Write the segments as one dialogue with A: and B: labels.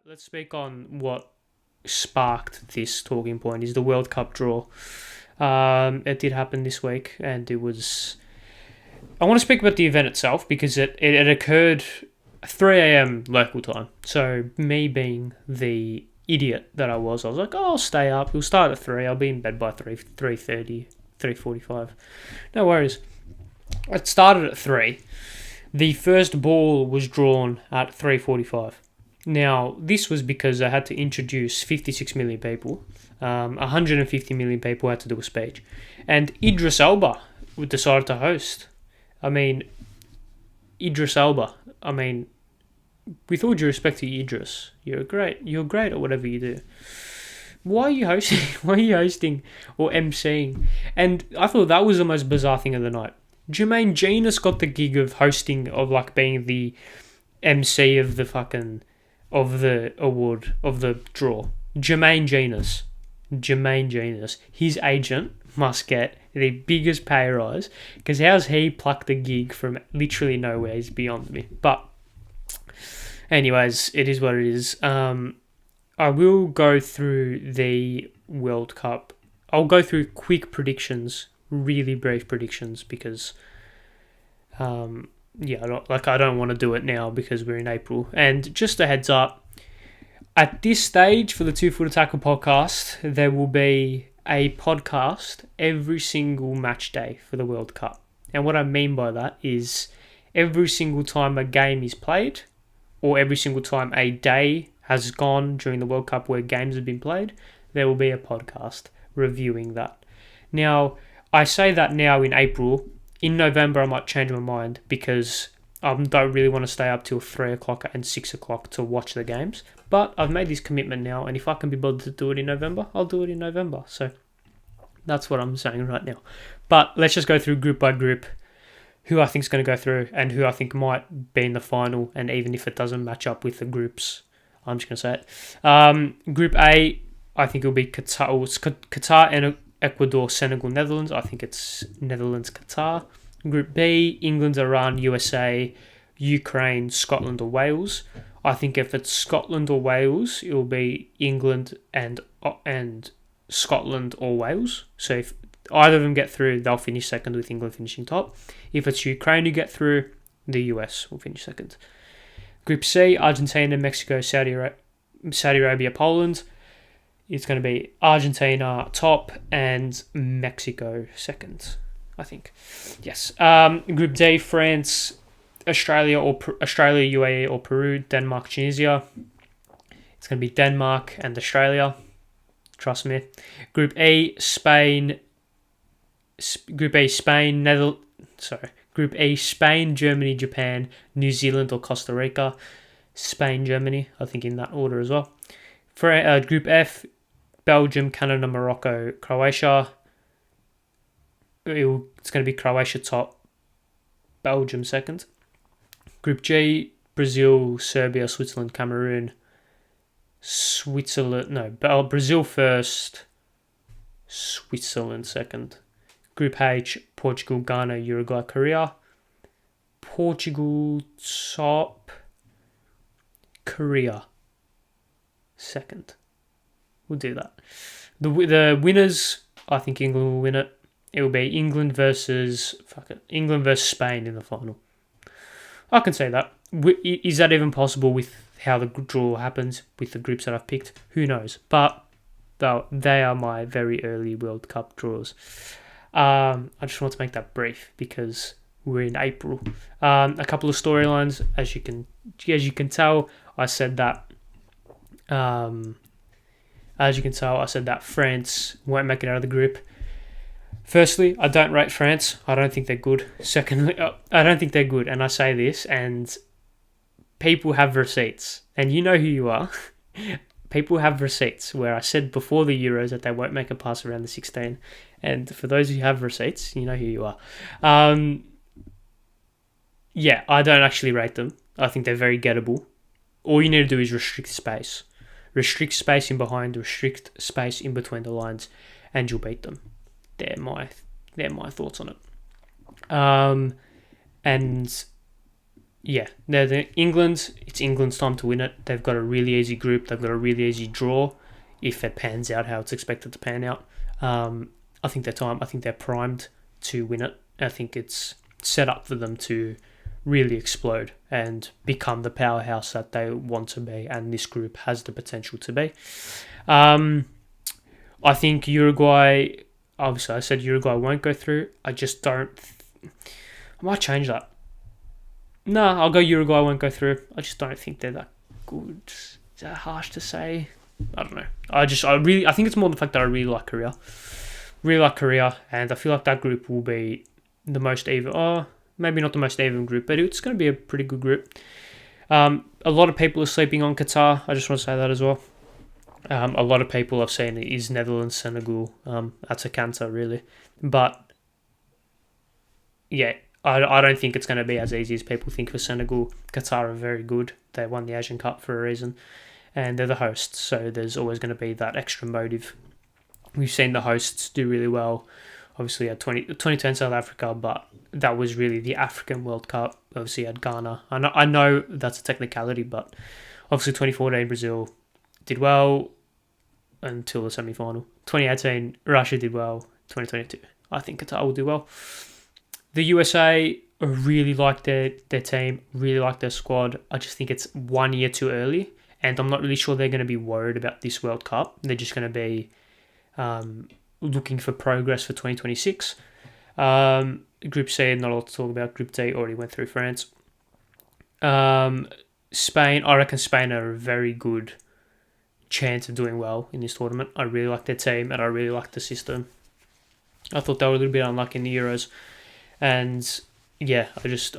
A: Let's speak on what sparked this talking point is the World Cup draw. It did happen this week, and it was. I want to speak about the event itself because it occurred 3 a.m. local time. So me being the idiot that I was like, oh, I'll stay up. We'll start at 3. I'll be in bed by 3:30, 3:45. No worries. It started at 3. The first ball was drawn at 3:45. Now, this was because I had to introduce 56 million people. 150 million people had to do a speech. And Idris Elba decided to host. I mean, Idris Elba. I mean, with all due respect to Idris, you're great at whatever you do. Why are you hosting? Why are you hosting or emceeing? And I thought that was the most bizarre thing of the night. Jermaine Genius got the gig of hosting, of like being the MC of the fucking of the award of the draw. Jermaine Genius. His agent must get the biggest pay rise because how's he plucked a gig from literally nowhere is beyond me. But anyways, it is what it is. I will go through the World Cup. I'll go through quick predictions, really brief predictions because I don't want to do it now because we're in April. And just a heads up, at this stage for the 2 Foot Tackle podcast, there will be a podcast every single match day for the World Cup. And what I mean by that is every single time a game is played or every single time a day has gone during the World Cup where games have been played, there will be a podcast reviewing that. Now, I say that now in April. In November, I might change my mind because I don't really want to stay up till 3 o'clock and 6 o'clock to watch the games. But I've made this commitment now, and if I can be bothered to do it in November, I'll do it in November. So that's what I'm saying right now. But let's just go through group by group who I think is going to go through and who I think might be in the final. And even if it doesn't match up with the groups, I'm just going to say it. Group A, I think it'll be Qatar and Ecuador, Senegal, Netherlands. I think it's Netherlands, Qatar. Group B, England, Iran, USA, Ukraine, Scotland or Wales. I think if it's Scotland or Wales, it will be England and Scotland or Wales. So if either of them get through, they'll finish second with England finishing top. If it's Ukraine who get through, the US will finish second. Group C, Argentina, Mexico, Saudi Arabia, Poland. It's going to be Argentina top and Mexico second, I think. Yes. Group D, France, Australia, UAE or Peru, Denmark, Tunisia. It's going to be Denmark and Australia. Trust me. Group E, Spain. Group E, Spain, Group E, Spain, Germany, Japan, New Zealand or Costa Rica. Spain, Germany, I think in that order as well. For Group F, Belgium, Canada, Morocco, Croatia. It's going to be Croatia top, Belgium second. Group G, Brazil, Serbia, Switzerland, Cameroon. Brazil first, Switzerland second. Group H, Portugal, Ghana, Uruguay, Korea. Portugal top, Korea second. We'll do that. The winners, I think England will win it. It will be England versus Spain in the final. I can say that. Is that even possible with how the draw happens with the groups that I've picked? Who knows? But though they are my very early World Cup draws. I just want to make that brief because we're in April. A couple of storylines, as you can tell, I said that. As you can tell, I said that France won't make it out of the group. Firstly, I don't rate France. I don't think they're good. Secondly, I don't think they're good. And I say this, and people have receipts. And you know who you are. People have receipts where I said before the Euros that they won't make it past around the 16. And for those who have receipts, you know who you are. Yeah, I don't actually rate them. I think they're very gettable. All you need to do is restrict space. Restrict space in behind, restrict space in between the lines, and you'll beat them. They're my thoughts on it. And yeah, they're the England. It's England's time to win it. They've got a really easy group. They've got a really easy draw. If it pans out how it's expected to pan out, I think they're time. I think they're primed to win it. I think it's set up for them to really explode and become the powerhouse that they want to be, and this group has the potential to be. I think Uruguay. Obviously, I said Uruguay won't go through. I just don't. I might change that. No, I'll go Uruguay won't go through. I just don't think they're that good. Is that harsh to say? I don't know. I think it's more the fact that I really like Korea. Really like Korea, and I feel like that group will be the most even. Oh, maybe not the most even group, but it's going to be a pretty good group. A lot of people are sleeping on Qatar. I just want to say that as well. A lot of people I've seen is Netherlands, Senegal. That's a canter, really. But, yeah, I don't think it's going to be as easy as people think for Senegal. Qatar are very good. They won the Asian Cup for a reason. And they're the hosts, so there's always going to be that extra motive. We've seen the hosts do really well. Obviously, at 2010 South Africa, but that was really the African World Cup. Obviously, at Ghana. I know that's a technicality, but obviously 2014 Brazil did well until the semi-final. 2018 Russia did well. 2022 I think Qatar will do well. The USA really like their team, really like their squad. I just think it's 1 year too early, and I'm not really sure they're going to be worried about this World Cup. They're just going to be looking for progress for 2026. Group C, not a lot to talk about. Group D already went through France. Spain, I reckon Spain are a very good chance of doing well in this tournament. I really like their team, and I really like the system. I thought they were a little bit unlucky in the Euros, and yeah, I just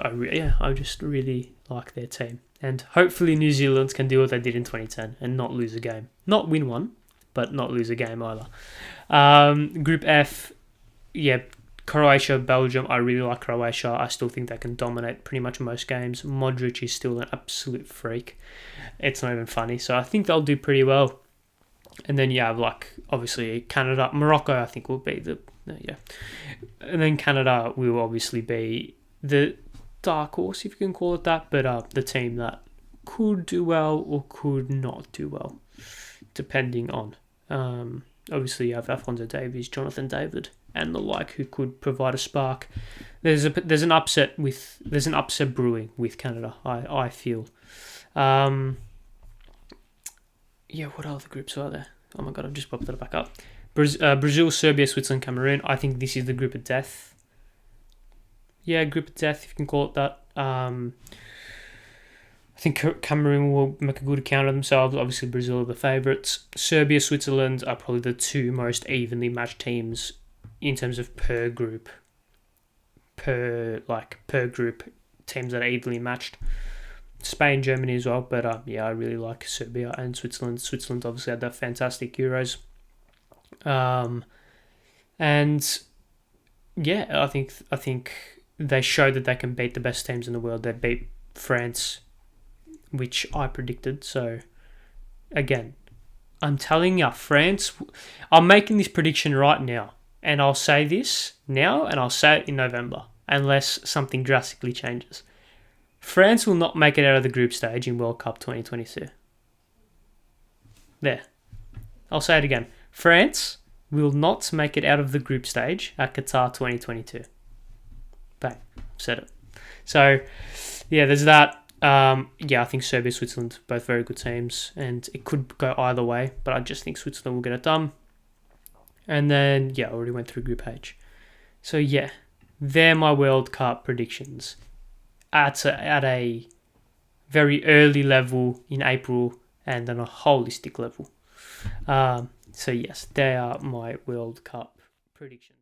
A: really like their team. And hopefully New Zealand can do what they did in 2010 and not lose a game. Not win one, but not lose a game either. Group F, yeah, Croatia, Belgium. I really like Croatia. I still think they can dominate pretty much most games. Modric is still an absolute freak. It's not even funny. So I think they'll do pretty well. And then you have, like, obviously Canada. Morocco, I think, will be yeah. And then Canada will obviously be the dark horse, if you can call it that, but the team that could do well or could not do well, depending on. Obviously, you have Alphonso Davies, Jonathan David, and the like, who could provide a spark. There's an upset brewing with Canada. I feel. Yeah, what other groups are there? Oh my god, I've just popped it back up. Brazil, Serbia, Switzerland, Cameroon. I think this is the group of death. Yeah, group of death, if you can call it that. I think Cameroon will make a good account of themselves. Obviously, Brazil are the favourites. Serbia, Switzerland are probably the two most evenly matched teams in terms of per group. Per group, teams that are evenly matched. Spain, Germany as well, but yeah, I really like Serbia and Switzerland. Switzerland obviously had that fantastic Euros. And yeah, I think they showed that they can beat the best teams in the world. They beat France, which I predicted. So again, I'm telling you, France. I'm making this prediction right now, and I'll say this now, and I'll say it in November, unless something drastically changes. France will not make it out of the group stage in World Cup 2022. There. I'll say it again. France will not make it out of the group stage at Qatar 2022. Bang. Said it. So, yeah, there's that. Yeah, I think Serbia, Switzerland, both very good teams, and it could go either way, but I just think Switzerland will get it done. And then, yeah, I already went through Group H. So, yeah, they're my World Cup predictions at a very early level in April and on a holistic level. So, yes, they are my World Cup predictions.